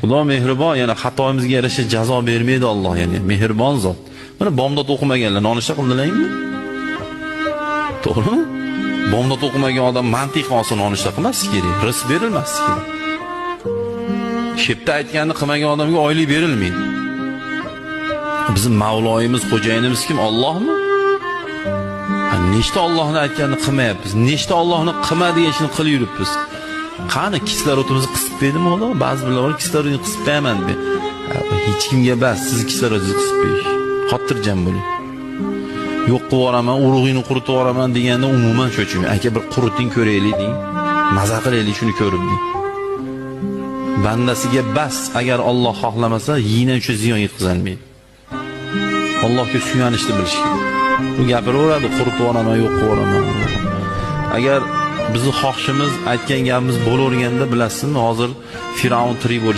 Xudo mehribon, yana xatoimizga yarasha jazo bermaydi Alloh, ya'ni mehribon zot. Mana bomdod o'qimaganlar nonushta qildilarmi? To'g'rimi? Bomdod o'qimagan odam mantiq olsa nonushta qilmas kerak, rizq berilmas kerak. Shepda aytganini qilmagan odamga oylik berilmaydi. Bizim Mavloyimiz, xo'jayinimiz kim? Allohmi? Nechta Allohning aytganini qilmayapmiz? Nechta Allohning qilma degan ishni qilib yuribmiz? Qani kislorodimizni qisib qo'ydimi Alloh? Ba'zi bilan kislorodni qisib qo'yaman deb. Hech kimga bas, siz kislorodni qisib qo'yish. Xotirjam bo'ling. Yo'q qilib yuboraman, urug'ingni quritib yuboraman deganda umuman cho'chimay. Aka bir quriting ko'raylik deng. Maza qilaylik shuni ko'rib deng. Bandasiga bas, agar Alloh xohlamasa, yina uchun ziyon yetkazolmaydi. Allohga suyanishni bilish kerak. Bu gapiraveradi, quritib yuboraman, yo'q qilib yuboraman. Agar bizni xohishimiz, aytgan gapimiz bo'laverganda bilasizmi, hozir Firavun tirik